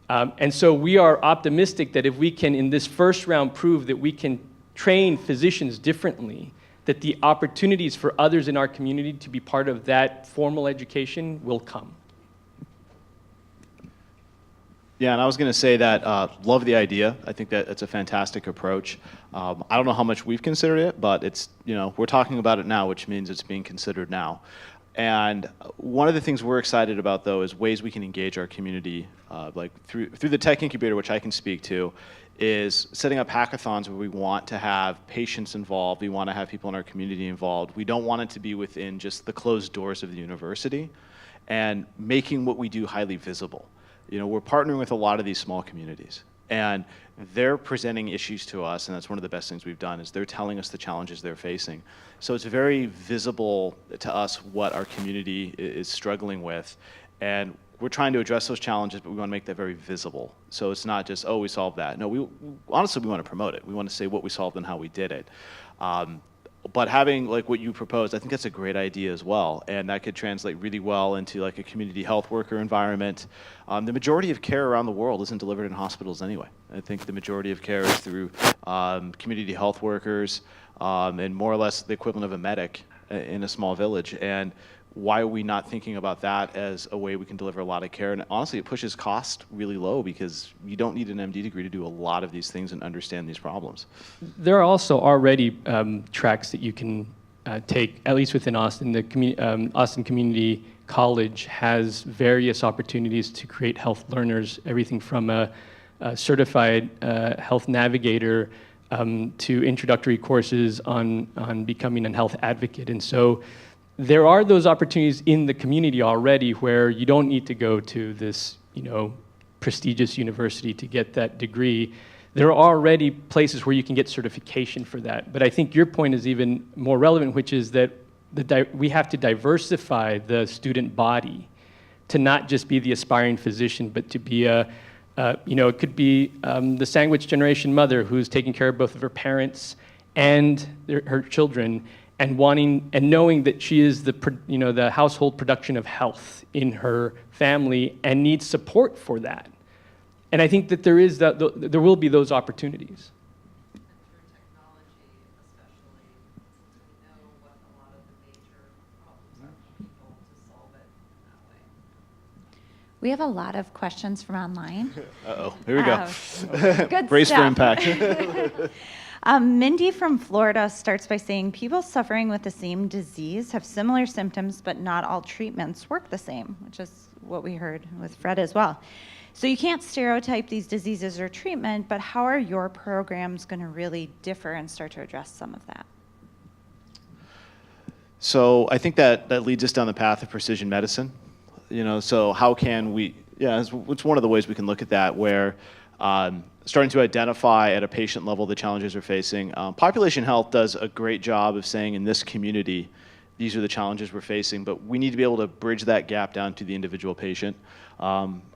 And so we are optimistic that if we can, in this first round, prove that we can train physicians differently, that the opportunities for others in our community to be part of that formal education will come. Yeah, and I was going to say that love the idea. I think that it's a fantastic approach. I don't know how much we've considered it, but it's, we're talking about it now, which means it's being considered now. And one of the things we're excited about, though, is ways we can engage our community, like through the tech incubator, which I can speak to, is setting up hackathons where we want to have patients involved. We want to have people in our community involved. We don't want it to be within just the closed doors of the university, and making what we do highly visible. We're partnering with a lot of these small communities, and they're presenting issues to us, and that's one of the best things we've done, is they're telling us the challenges they're facing. So it's very visible to us what our community is struggling with, and we're trying to address those challenges, but we want to make that very visible. So it's not just, oh, we solved that. No, honestly, we want to promote it. We want to say what we solved and how we did it. But having like what you proposed, I think that's a great idea as well, and that could translate really well into like a community health worker environment. The majority of care around the world isn't delivered in hospitals anyway. I think the majority of care is through community health workers, and more or less the equivalent of a medic in a small village. And why are we not thinking about that as a way we can deliver a lot of care? And honestly, it pushes cost really low, because you don't need an MD degree to do a lot of these things and understand these problems. There are also already tracks that you can take, at least within Austin. The Austin Community College has various opportunities to create health learners, everything from a certified health navigator to introductory courses on becoming a health advocate. And so there are those opportunities in the community already where you don't need to go to this, prestigious university to get that degree. There are already places where you can get certification for that. But I think your point is even more relevant, which is that we have to diversify the student body to not just be the aspiring physician, but to be it could be the sandwich generation mother who's taking care of both of her parents and her children, and knowing that she is the household production of health in her family and needs support for that. And I think that there will be those opportunities. And through technology, especially, we know what a lot of the major problems are for people to solve it in that way. We have a lot of questions from online. Uh-oh, here we go. Good Brace stuff. for impact. Mindy from Florida starts by saying, people suffering with the same disease have similar symptoms, but not all treatments work the same, which is what we heard with Fred as well. So you can't stereotype these diseases or treatment, but how are your programs going to really differ and start to address some of that? So I think that leads us down the path of precision medicine. So how can we, it's one of the ways we can look at that, where starting to identify at a patient level the challenges they're facing. Population health does a great job of saying, in this community, these are the challenges we're facing, but we need to be able to bridge that gap down to the individual patient.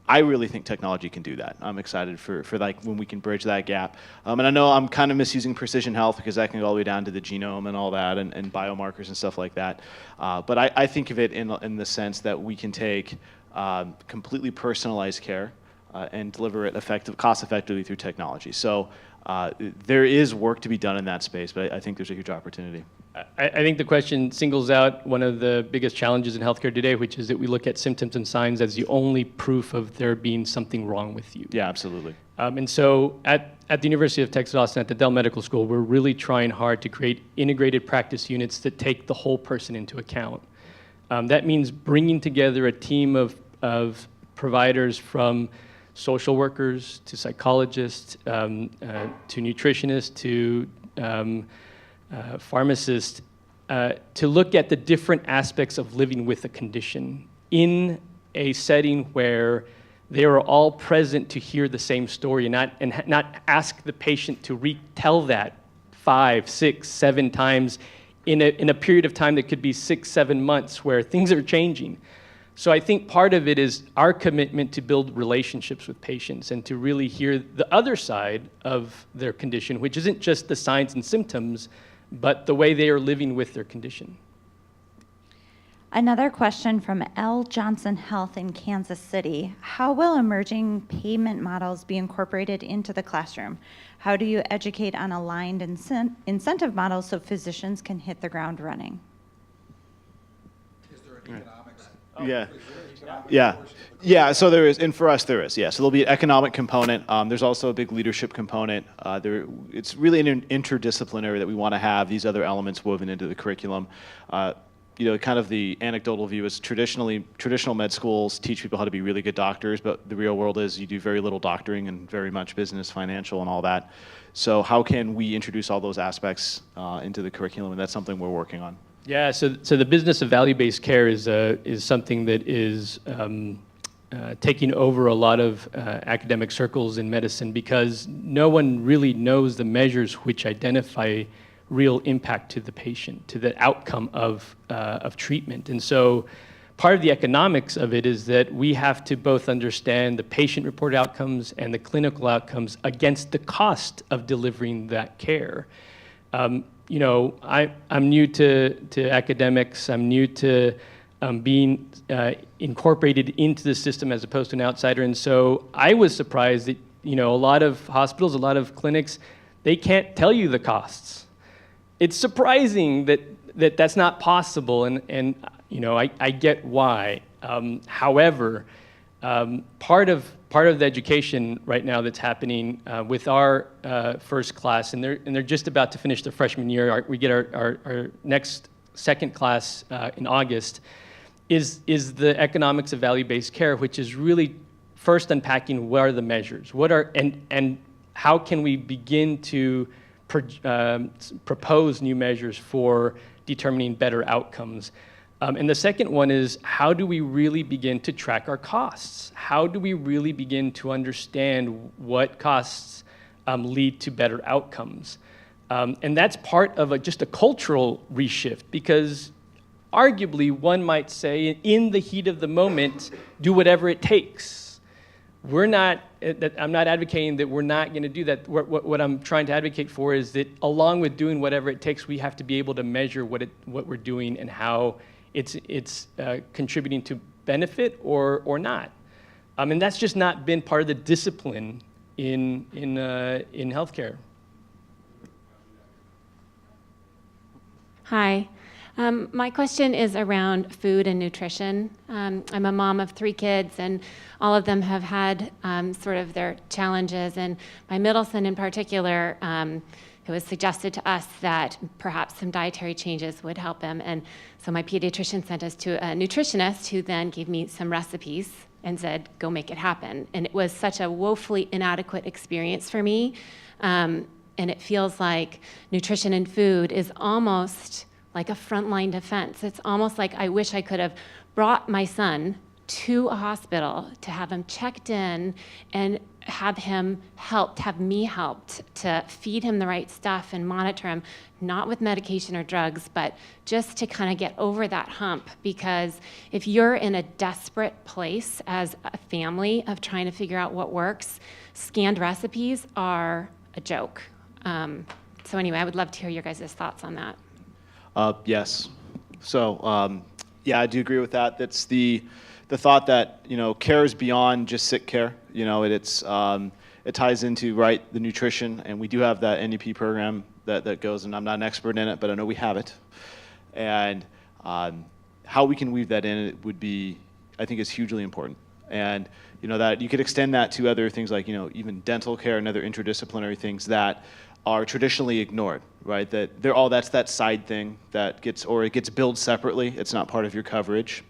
I really think technology can do that. I'm excited for like when we can bridge that gap. And I know I'm kind of misusing precision health, because that can go all the way down to the genome and all that, and biomarkers and stuff like that. But I think of it in the sense that we can take completely personalized care and deliver it cost-effectively through technology. So there is work to be done in that space, but I think there's a huge opportunity. I think the question singles out one of the biggest challenges in healthcare today, which is that we look at symptoms and signs as the only proof of there being something wrong with you. Yeah, absolutely. And so at the University of Texas Austin, at the Dell Medical School, we're really trying hard to create integrated practice units that take the whole person into account. That means bringing together a team of providers, from social workers to psychologists to nutritionists to pharmacists, to look at the different aspects of living with a condition in a setting where they are all present to hear the same story and not ask the patient to retell that 5, 6, 7 times in a period of time that could be 6, 7 months where things are changing. So I think part of it is our commitment to build relationships with patients and to really hear the other side of their condition, which isn't just the signs and symptoms, but the way they are living with their condition. Another question from Elle Johnson Health in Kansas City. How will emerging payment models be incorporated into the classroom? How do you educate on aligned incentive models so physicians can hit the ground running? Is there an economics? Yeah. So there is, and for us there is. Yeah. So there'll be an economic component. There's also a big leadership component. It's really an interdisciplinary that we want to have these other elements woven into the curriculum. Kind of the anecdotal view is traditional med schools teach people how to be really good doctors, but the real world is you do very little doctoring and very much business, financial, and all that. So how can we introduce all those aspects into the curriculum? And that's something we're working on. Yeah, so the business of value-based care is something that is taking over a lot of academic circles in medicine because no one really knows the measures which identify real impact to the patient, to the outcome of treatment. And so part of the economics of it is that we have to both understand the patient-reported outcomes and the clinical outcomes against the cost of delivering that care. I'm new to academics. I'm new to being incorporated into the system as opposed to an outsider. And so I was surprised that, a lot of hospitals, a lot of clinics, they can't tell you the costs. It's surprising that that's not possible, and I get why. However, part of the education right now that's happening with our first class, and they're just about to finish their freshman year. We get our next second class in August. Is the economics of value-based care, which is really first unpacking what are the measures, and how can we begin to propose new measures for determining better outcomes. And the second one is, how do we really begin to track our costs? How do we really begin to understand what costs lead to better outcomes? And that's part of just a cultural reshift, because arguably one might say, in the heat of the moment, do whatever it takes. I'm not advocating that we're not going to do that. What I'm trying to advocate for is that along with doing whatever it takes, we have to be able to measure what we're doing and how it's contributing to benefit or not. And that's just not been part of the discipline in healthcare. Hi. My question is around food and nutrition. I'm a mom of 3 kids, and all of them have had sort of their challenges. And my middle son in particular, it was suggested to us that perhaps some dietary changes would help him. And so my pediatrician sent us to a nutritionist who then gave me some recipes and said, go make it happen. And it was such a woefully inadequate experience for me. And it feels like nutrition and food is almost like a frontline defense. It's almost like I wish I could have brought my son to a hospital to have him checked in and have me helped to feed him the right stuff and monitor him, not with medication or drugs, but just to kind of get over that hump. Because if you're in a desperate place as a family of trying to figure out what works, scanned recipes are a joke. So anyway, I would love to hear your guys' thoughts on that. Yes. So, I do agree with that. That's the thought that, care is beyond just sick care. It ties into, the nutrition, and we do have that NEP program that goes, and I'm not an expert in it, but I know we have it. And how we can weave that in, it would be, I think, is hugely important. And, that you could extend that to other things like, even dental care and other interdisciplinary things that are traditionally ignored, right? That's that side thing that gets billed separately. It's not part of your coverage.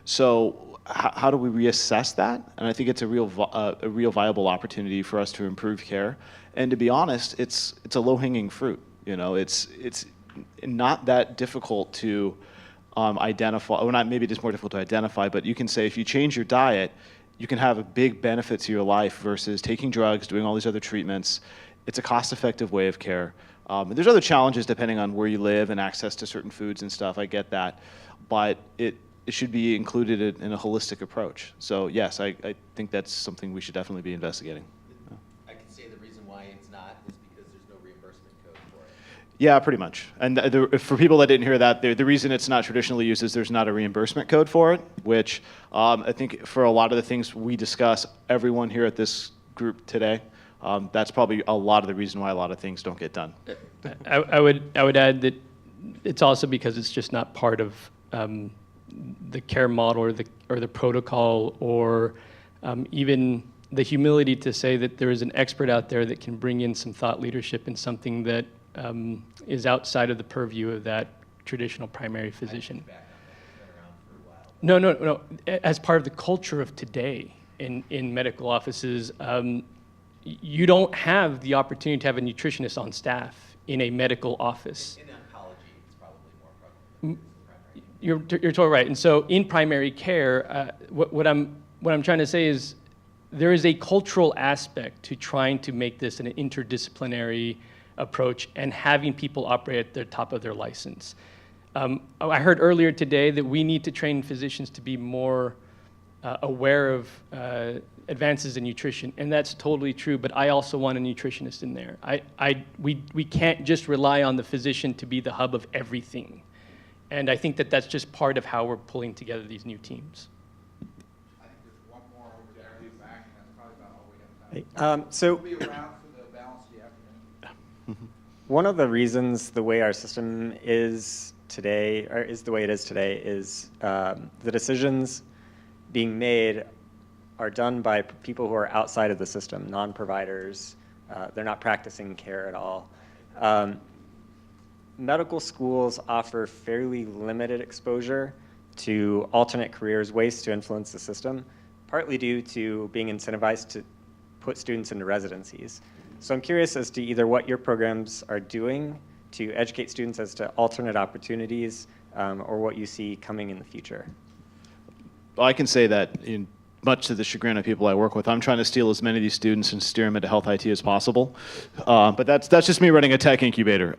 So how do we reassess that? And I think it's a real viable opportunity for us to improve care. And to be honest, it's a low-hanging fruit. It's not that difficult to identify, or not, maybe it is more difficult to identify, but you can say if you change your diet, you can have a big benefit to your life versus taking drugs, doing all these other treatments. It's a cost-effective way of care. There's other challenges depending on where you live and access to certain foods and stuff, I get that, but it should be included in a holistic approach. So yes, I think that's something we should definitely be investigating. I could say the reason why it's not is because there's no reimbursement code for it. Yeah, pretty much. And for people that didn't hear that, the reason it's not traditionally used is there's not a reimbursement code for it, which I think for a lot of the things we discuss, everyone here at this group today, that's probably a lot of the reason why a lot of things don't get done. I would add that it's also because it's just not part of the care model or the protocol, or even the humility to say that there is an expert out there that can bring in some thought leadership in something that is outside of the purview of that traditional primary physician. No. As part of the culture of today in medical offices, you don't have the opportunity to have a nutritionist on staff in a medical office. In oncology, it's probably more prevalent. You're totally right. And so in primary care, what I'm trying to say is there is a cultural aspect to trying to make this an interdisciplinary approach and having people operate at the top of their license. I heard earlier today that we need to train physicians to be more aware of advances in nutrition, and that's totally true, but I also want a nutritionist in there. We can't just rely on the physician to be the hub of everything. And I think that that's just part of how we're pulling together these new teams. I think there's one more over there in the back, and that's probably about all we have time. So We'll be around for the balance of the afternoon. one of the reasons the way our system is today, or is the way it is today, is the decisions being made are done by people who are outside of the system, non-providers. They're not practicing care at all. Medical schools offer fairly limited exposure to alternate careers, ways to influence the system, partly due to being incentivized to put students into residencies. So I'm curious as to either what your programs are doing to educate students as to alternate opportunities, or what you see coming in the future. I can say that much to the chagrin of people I work with, I'm trying to steal as many of these students and steer them into health IT as possible. But that's just me running a tech incubator.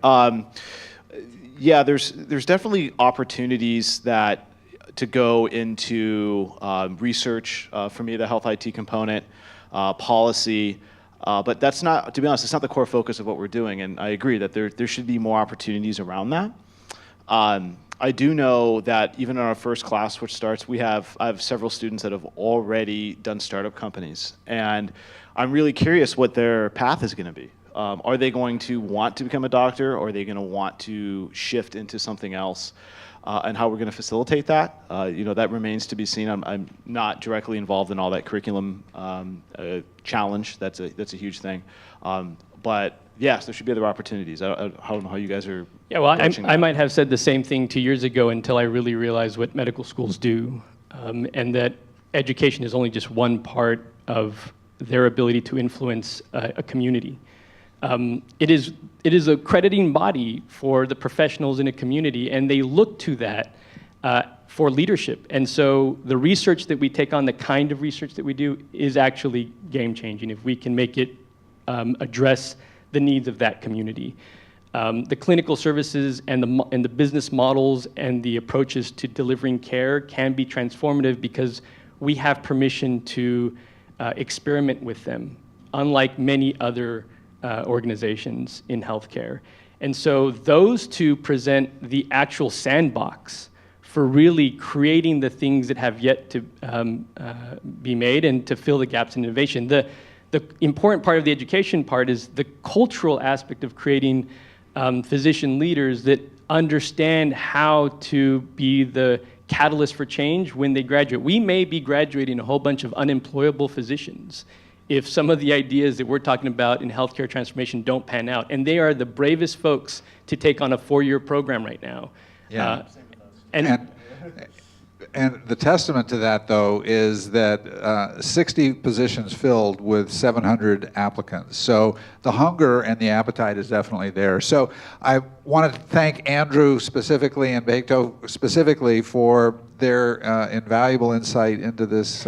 Yeah, there's definitely opportunities to go into research, for me, the health IT component, policy, but that's not, to be honest, it's not the core focus of what we're doing, and I agree that there should be more opportunities around that. I do know that even in our first class, which starts, I have several students that have already done startup companies, and I'm really curious what their path is going to be. Are they going to want to become a doctor, or are they going to want to shift into something else? And how we're going to facilitate that, that remains to be seen. I'm not directly involved in all that curriculum challenge. That's a huge thing. But yes, there should be other opportunities. I don't know how you guys are. Yeah, well, I might have said the same thing 2 years ago until I really realized what medical schools do, and that education is only just one part of their ability to influence a community. It is a crediting body for the professionals in a community, and they look to that for leadership. And so the research that we take on, the kind of research that we do, is actually game-changing if we can make it address the needs of that community. The clinical services and the business models and the approaches to delivering care can be transformative because we have permission to experiment with them, unlike many other organizations in healthcare. And so those two present the actual sandbox for really creating the things that have yet to be made and to fill the gaps in innovation. The important part of the education part is the cultural aspect of creating physician leaders that understand how to be the catalyst for change when they graduate. We may be graduating a whole bunch of unemployable physicians if some of the ideas that we're talking about in healthcare transformation don't pan out. And they are the bravest folks to take on a 4-year program right now. Yeah. And the testament to that, though, is that 60 positions filled with 700 applicants. So the hunger and the appetite is definitely there. So I wanted to thank Andrew specifically and Beto specifically for their invaluable insight into this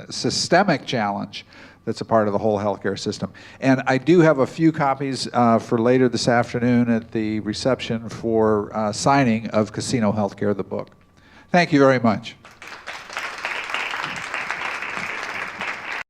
systemic challenge that's a part of the whole healthcare system. And I do have a few copies for later this afternoon at the reception for signing of Casino Healthcare, the book. Thank you very much.